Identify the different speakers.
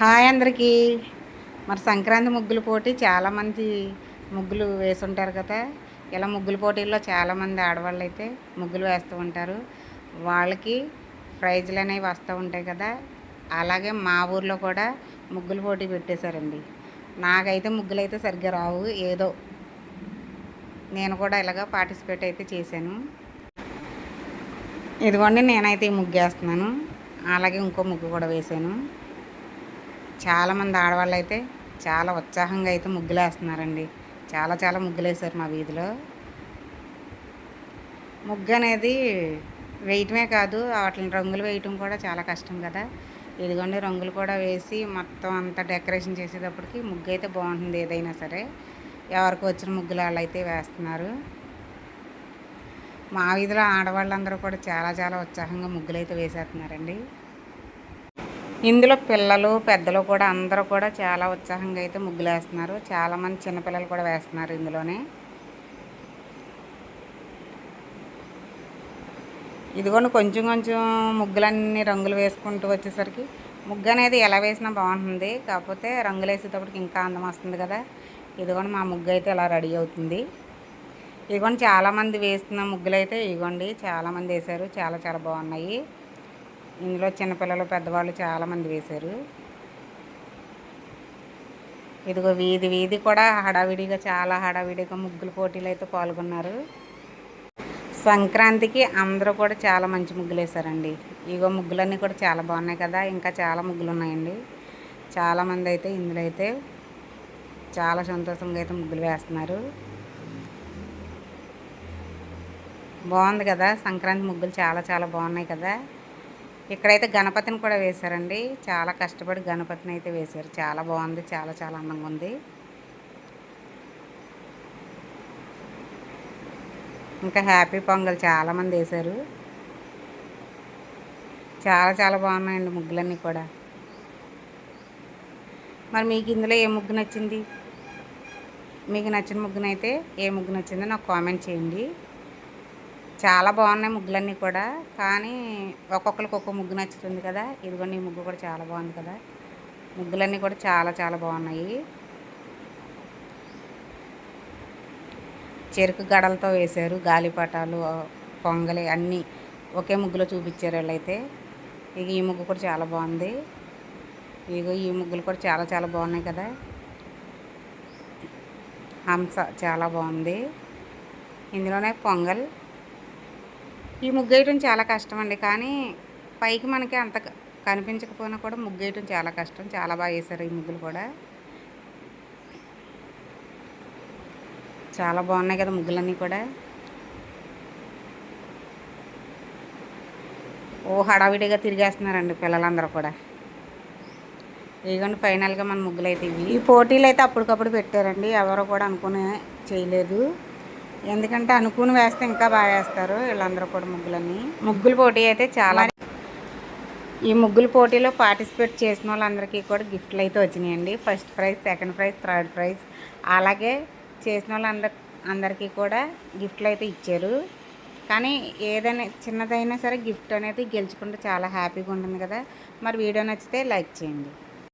Speaker 1: Hi అందరికీ. మరి సంక్రాంతి ముగ్గుల పోటీ చాలామంది ముగ్గులు వేసుంటారు కదా. ఇలా ముగ్గుల పోటీల్లో చాలామంది ఆడవాళ్ళు అయితే ముగ్గులు వేస్తూ ఉంటారు. వాళ్ళకి ప్రైజులు అనేవి వస్తూ ఉంటాయి కదా. అలాగే మా ఊర్లో కూడా ముగ్గుల పోటీ పెట్టేశారండి. నాకైతే ముగ్గులు అయితే సరిగ్గా రావు. ఏదో నేను కూడా ఇలాగ పార్టిసిపేట్ అయితే చేశాను. ఇదిగోండి, నేనైతే ఈ ముగ్గు వేస్తున్నాను. అలాగే ఇంకో ముగ్గు కూడా వేశాను. చాలామంది ఆడవాళ్ళు అయితే చాలా ఉత్సాహంగా అయితే ముగ్గులు వేస్తున్నారండి. చాలా చాలా ముగ్గులు వేశారు మా వీధిలో. ముగ్గు అనేది వేయటమే కాదు, వాటిని రంగులు వేయటం కూడా చాలా కష్టం కదా. ఇదిగోండి, రంగులు కూడా వేసి మొత్తం అంతా డెకరేషన్ చేసేటప్పటికి ముగ్గు అయితే బాగుంటుంది. ఏదైనా సరే ఎవరికి వచ్చిన ముగ్గులు వాళ్ళు అయితే వేస్తున్నారు. మా వీధిలో ఆడవాళ్ళందరూ కూడా చాలా చాలా ఉత్సాహంగా ముగ్గులు అయితే వేసేస్తున్నారండి. ఇందులో పిల్లలు పెద్దలు కూడా అందరూ కూడా చాలా ఉత్సాహంగా అయితే ముగ్గులు వేస్తున్నారు. చాలామంది చిన్నపిల్లలు కూడా వేస్తున్నారు ఇందులోనే. ఇదిగోండి, కొంచెం కొంచెం ముగ్గులన్నీ రంగులు వేసుకుంటూ వచ్చేసరికి ముగ్గు అనేది ఎలా వేసినా బాగుంటుంది. కాకపోతే రంగులు వేసేటప్పటికి ఇంకా అందం వస్తుంది కదా. ఇదిగోండి, మా ముగ్గు అయితే ఇలా రెడీ అవుతుంది. ఇదిగోండి, చాలామంది వేస్తున్న ముగ్గులు అయితే ఇదిగోండి చాలామంది వేశారు. చాలా చాలా బాగున్నాయి. ఇందులో చిన్నపిల్లలు పెద్దవాళ్ళు చాలామంది వేశారు. ఇదిగో వీధి వీధి కూడా హడావిడిగా చాలా హడావిడిగా ముగ్గుల పోటీలు అయితే పాల్గొన్నారు. సంక్రాంతికి అందరూ కూడా చాలా మంచి ముగ్గులు వేశారండి. ఇగో ముగ్గులన్నీ కూడా చాలా బాగున్నాయి కదా. ఇంకా చాలా ముగ్గులు ఉన్నాయండి. చాలామంది అయితే ఇందులో అయితే చాలా సంతోషంగా అయితే ముగ్గులు వేస్తున్నారు. బాగుంది కదా, సంక్రాంతి ముగ్గులు చాలా చాలా బాగున్నాయి కదా. ఇక్కడైతే గణపతిని కూడా వేశారండి. చాలా కష్టపడి గణపతిని అయితే వేశారు. చాలా బాగుంది, చాలా చాలా అందంగా ఉంది. ఇంకా హ్యాపీ పొంగల్ చాలామంది వేశారు. చాలా చాలా బాగున్నాయండి ముగ్గులన్నీ కూడా. మరి మీకు ఇందులో ఏ ముగ్గు నచ్చింది? మీకు నచ్చిన ముగ్గునైతే ఏ ముగ్గు నచ్చిందో నాకు కామెంట్ చేయండి. చాలా బాగున్నాయి ముగ్గులన్నీ కూడా. కానీ ఒక్కొక్కరికి ఒక్కొక్క ముగ్గు నచ్చుతుంది కదా. ఇదిగోండి, ఈ ముగ్గు కూడా చాలా బాగుంది కదా. ముగ్గులన్నీ కూడా చాలా చాలా బాగున్నాయి. చెరుకు గడలతో వేశారు. గాలిపటాలు, పొంగలి అన్నీ ఒకే ముగ్గులో చూపించారు వాళ్ళైతే. ఇక ఈ ముగ్గు కూడా చాలా బాగుంది. ఇగో ఈ ముగ్గులు కూడా చాలా చాలా బాగున్నాయి కదా. హంస చాలా బాగుంది. ఇందులోనే పొంగల్. ఈ ముగ్గు వేయటం చాలా కష్టం అండి. కానీ పైకి మనకి అంత కనిపించకపోయినా కూడా ముగ్గు వేయటం చాలా కష్టం. చాలా బాగా వేశారు ఈ ముగ్గులు కూడా. చాలా బాగున్నాయి కదా ముగ్గులన్నీ కూడా. ఓ హడావిడిగా తిరిగేస్తున్నారండి పిల్లలందరూ కూడా. ఇదిగోండి, ఫైనల్గా మన ముగ్గులు అయితే ఇవి. ఈ పోటీలు అయితే అప్పటికప్పుడు పెట్టారండి. ఎవరో కూడా అనుకునే చేయలేదు. ఎందుకంటే అనుకుని వేస్తే ఇంకా బాగా వేస్తారు వీళ్ళందరూ కూడా ముగ్గులన్నీ. ముగ్గుల పోటీ అయితే చాలా. ఈ ముగ్గుల పోటీలో పార్టిసిపేట్ చేసిన వాళ్ళందరికీ కూడా గిఫ్ట్లు అయితే వచ్చినాయండి. First prize, second prize, third prize. అలాగే చేసిన వాళ్ళందరికీ కూడా గిఫ్ట్లు అయితే ఇచ్చారు. కానీ ఏదైనా చిన్నదైనా సరే గిఫ్ట్ అనేది గెలుచుకుంటే చాలా హ్యాపీగా ఉంటుంది కదా. మరి వీడియో నచ్చితే లైక్ చేయండి.